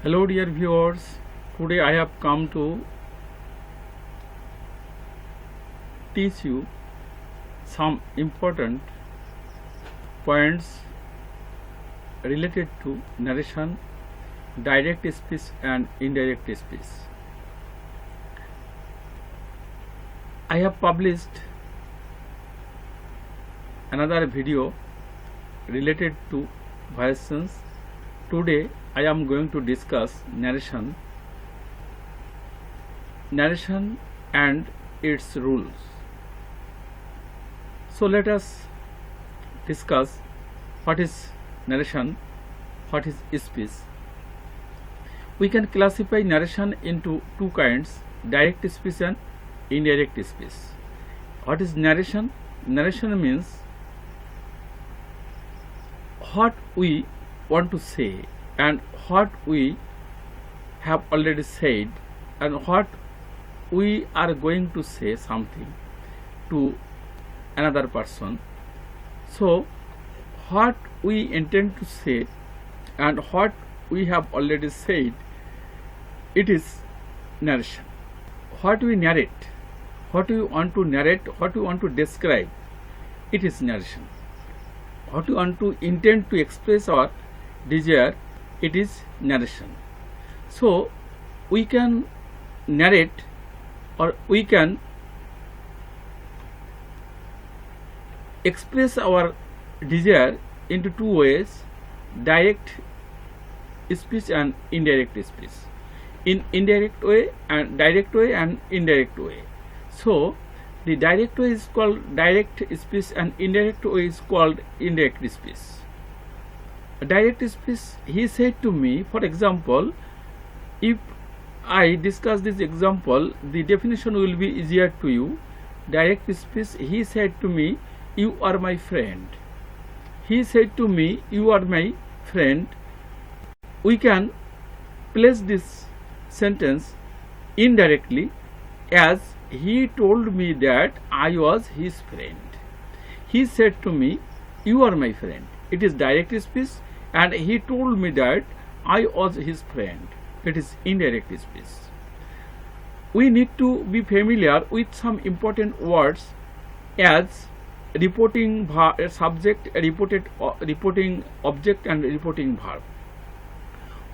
Hello dear viewers, today I have come to teach you some important points related to narration, direct speech and indirect speech. I have published another video related to voices. Today I am going to discuss narration and its rules. So let us discuss what is narration, what is speech. We can classify narration into two kinds, direct speech and indirect speech. What is narration? Narration means what we want to say and what we have already said and what we are going to say something to another person. So what we intend to say and what we have already said, it is narration. What we narrate, what we want to narrate, what we want to describe, it is narration. What we want to intend to express our desire, it is narration. So we can narrate or we can express our desire into two ways, direct speech and indirect speech. In indirect way and direct way and indirect way. So the direct way is called direct speech and indirect way is called indirect speech. Direct speech, he said to me, for example, if I discuss this example, the definition will be easier to you. Direct speech, he said to me, you are my friend. He said to me, you are my friend. We can place this sentence indirectly as he told me that I was his friend. He said to me, you are my friend. It is direct speech, and he told me that I was his friend. It is indirect speech. We need to be familiar with some important words as reporting subject, reporting object and reporting verb.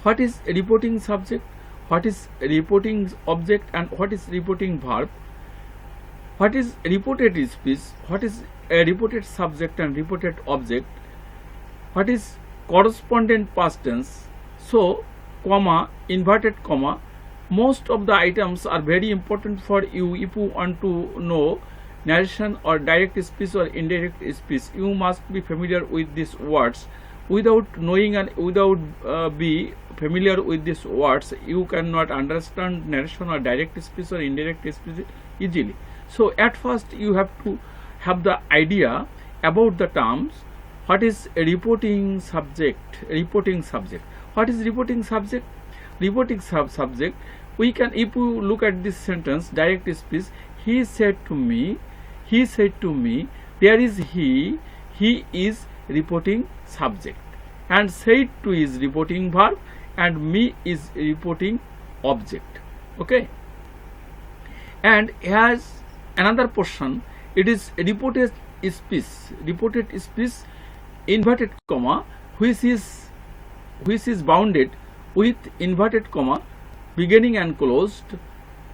What is reporting subject? What is reporting object and what is reporting verb? What is reported speech? What is a reported subject and reported object? What is correspondent past tense? So, comma, inverted comma, most of the items are very important for you if you want to know narration or direct speech or indirect speech. You must be familiar with these words. Without knowing and without be familiar with these words, you cannot understand narration or direct speech or indirect speech easily. So at first you have to have the idea about the terms. What is a reporting subject? Reporting subject. What is reporting subject? Reporting subject. We can, if you look at this sentence, direct speech. He said to me. He said to me. There is he. He is reporting subject, and said to is reporting verb, and me is reporting object. Okay. And has another portion. It is reported speech. Reported speech, inverted comma, which is bounded with inverted comma, beginning and closed.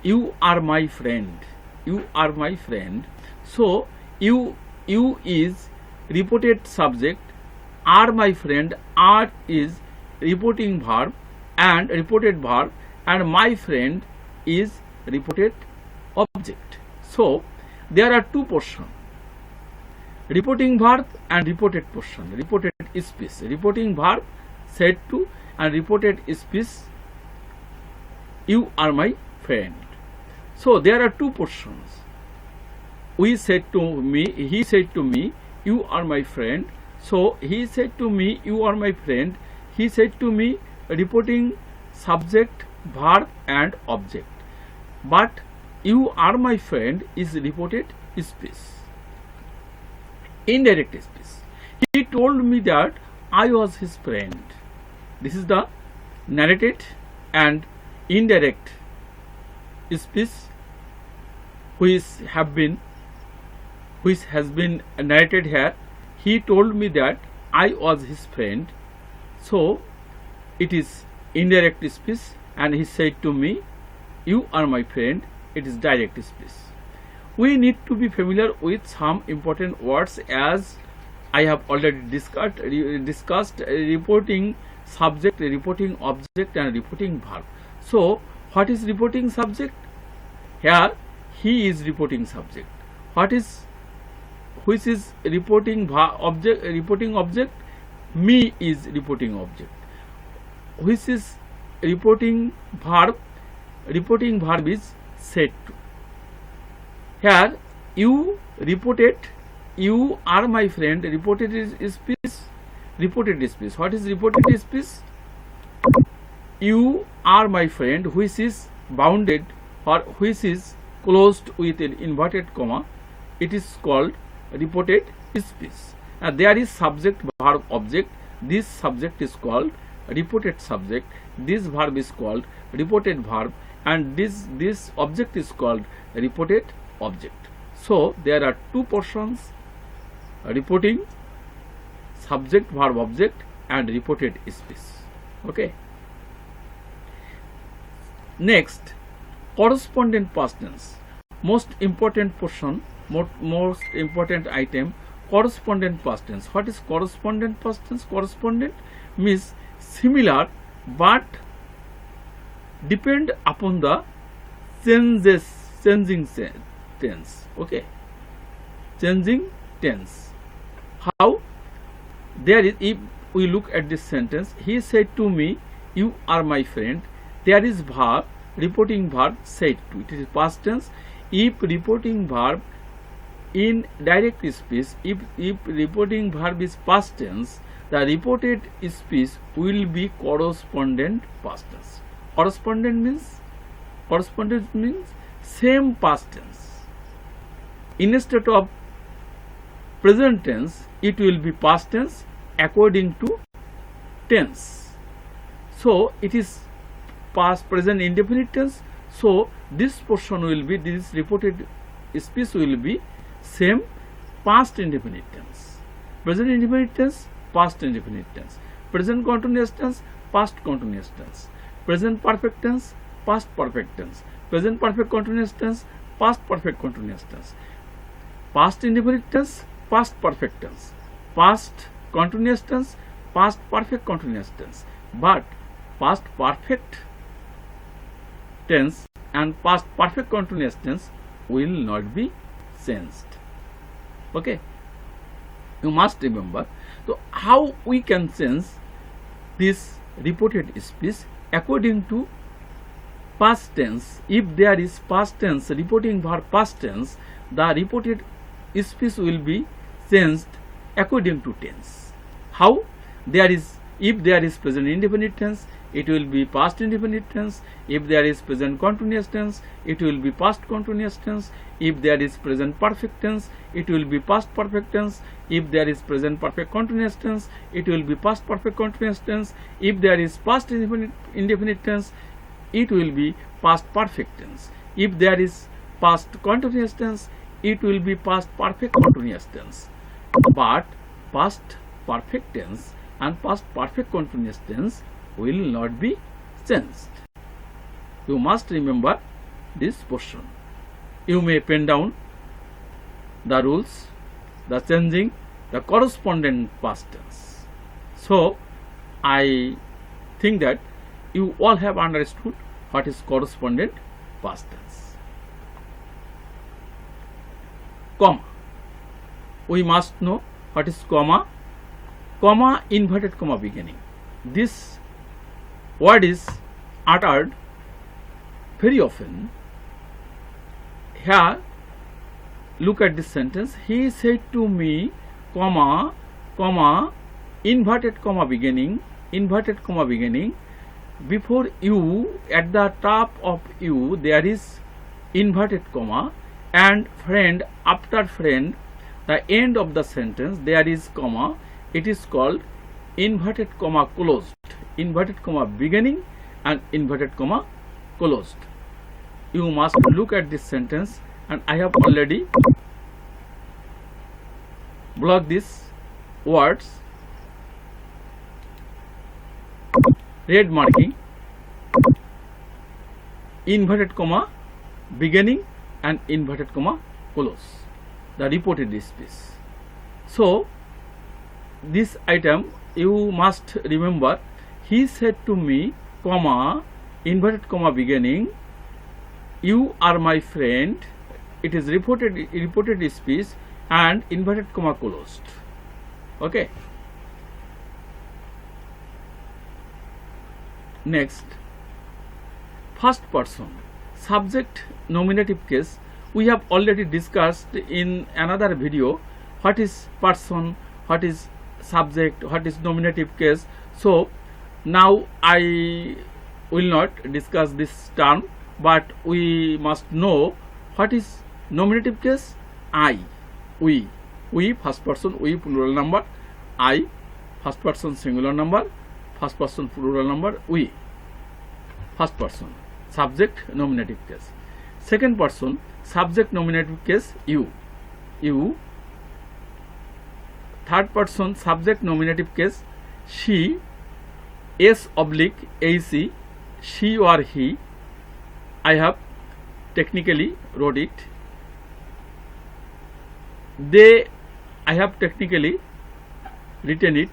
You are my friend. You are my friend. So you is reported subject, are my friend, are is reporting verb and reported verb, and my friend is reported object. So there are two portions, reporting verb and reported portion. Reported speech, reporting verb said to, and reported speech, you are my friend. So there are two portions. We said to me, he said to me, you are my friend. So he said to me, you are my friend. He said to me, reporting subject, verb and object. But you are my friend is reported speech. Indirect speech. He told me that I was his friend. This is the narrated and indirect speech which has been narrated here. He told me that I was his friend, so it is indirect speech, and he said to me, you are my friend. It is direct speech. We need to be familiar with some important words, as I have already discussed reporting subject, reporting object, and reporting verb. So what is reporting subject? Here he is reporting subject. Which is reporting object? Reporting object. Me is reporting object. Which is reporting verb? Reporting verb is said to. Here you reported, you are my friend. Reported is speech. Reported speech. What is reported speech? You are my friend, which is bounded or which is closed with an inverted comma. It is called reported speech. And there is subject, verb, object. This subject is called reported subject. This verb is called reported verb, and this object is called reported object. So there are two portions: reporting subject, verb, object, and reported speech. Okay. Next, correspondent past tense. Most important portion, most important item, correspondent past tense. What is correspondent past tense? Correspondent means similar but depend upon the changing tense. Okay, changing tense. How? There is, if we look at this sentence, he said to me, you are my friend. There is verb, reporting verb, said to. It is past tense. If reporting verb in direct speech, if reporting verb is past tense, the reported speech will be correspondent past tense. Correspondent means same past tense. Instead of present tense, it will be past tense according to tense. So it is past, present, indefinite tense. So this portion will be, this reported speech will be same past indefinite tense, present indefinite tense, past indefinite tense, present continuous tense, past continuous tense, present perfect tense, past perfect tense, present perfect continuous tense, past perfect continuous tense, past indefinite tense, past perfect tense, past continuous tense, past perfect continuous tense. But past perfect tense and past perfect continuous tense will not be changed. Okay, you must remember. So how we can change this reported speech according to past tense? If there is past tense, reporting verb past tense, the reported speech will be changed according to tense. How? There is, if there is present indefinite tense, it will be past indefinite tense. If there is present continuous tense, it will be past continuous tense. If there is present perfect tense, it will be past perfect tense. If there is present perfect continuous tense, it will be past perfect continuous tense. If there is past indefinite tense, it will be past perfect tense. If there is past continuous tense, it will be past perfect continuous tense. But past perfect tense and past perfect continuous tense will not be changed. You must remember this portion. You may pen down the rules, the changing, the correspondent past tense. So I think that you all have understood what is correspondent past tense. Comma. We must know what is comma. Comma, inverted comma beginning. This word is uttered very often. Here, look at this sentence. He said to me, comma, comma, inverted comma beginning, inverted comma beginning. Before you, at the top of you, there is inverted comma, and friend, after friend, the end of the sentence, there is comma. It is called inverted comma closed. Inverted comma beginning, and inverted comma closed. You must look at this sentence, and I have already blocked these words, red marking, inverted comma beginning and inverted comma close, the reported speech. So this item you must remember. He said to me, comma, inverted comma beginning, you are my friend. It is reported speech and inverted comma closed. Okay. Next, first person subject nominative case. We have already discussed in another video what is person, what is subject, what is nominative case. So now I will not discuss this term, but we must know what is nominative case. I, we first person, we plural number, I first person singular number, first person plural number, we first person subject nominative case. Second person subject nominative case, you. Third person subject nominative case, she, S/AC, she or he. I have technically wrote it. They, I have technically written it.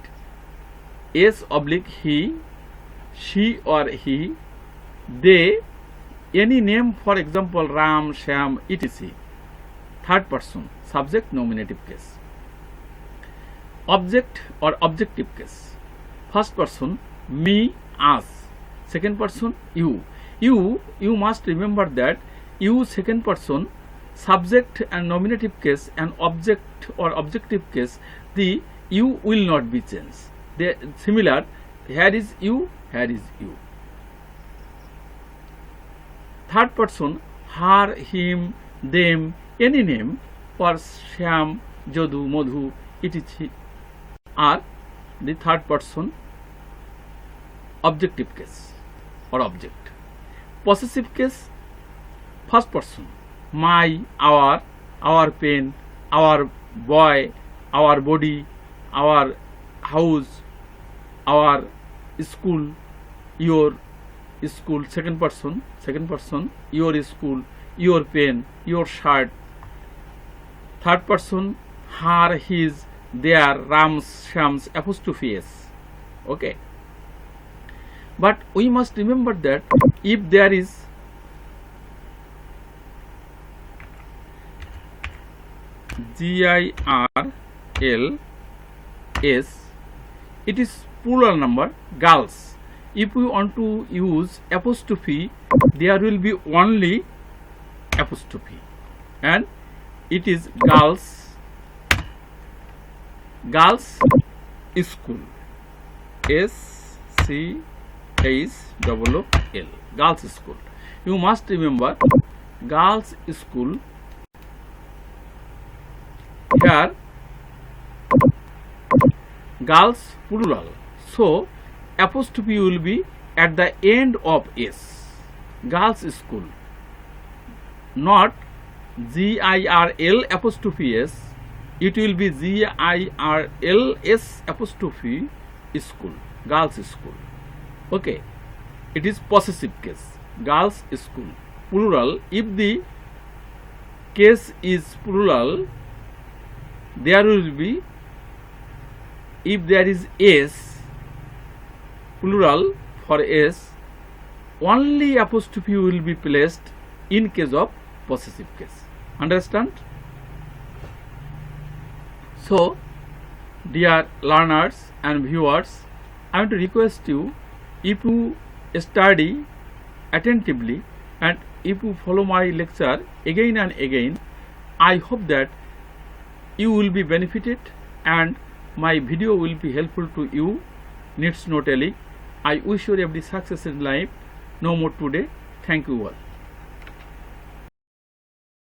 S/he, she or he. They, any name, for example Ram, Shyam, etc. Third person subject nominative case. Object or objective case. First person me, us. Second person you. You must remember that you, second person, subject and nominative case, and object or objective case, the you will not be changed. They similar. Here is you, here is you. Third person her, him, them, any name for Shyam, Jadu, Madhu, etc. are the third person objective case or object. Possessive case, first person my, our pen, our boy, our body, our house, our school, your school. Second person your school, your pen, your shirt. Third person her, his, their, Ram's, Shyam's, apostrophe s. Okay. But we must remember that if there is GIRLS, it is plural number, girls. If we want to use apostrophe, there will be only apostrophe, and it is girls school, SCHOOL, girls school. You must remember girls school. Here girls plural, so apostrophe will be at the end of s. Girls school, not GIRL apostrophe s. It will be GIRLS apostrophe school, girls school. Okay. It is possessive case, girls school, plural. If the case is plural, there will be, if there is s, plural for s, only apostrophe will be placed in case of possessive case. Understand? So, dear learners and viewers, I want to request you, if you study attentively and if you follow my lecture again and again, I hope that you will be benefited and my video will be helpful to you. Needs no telling. I wish you every success in life. No more today. Thank you all.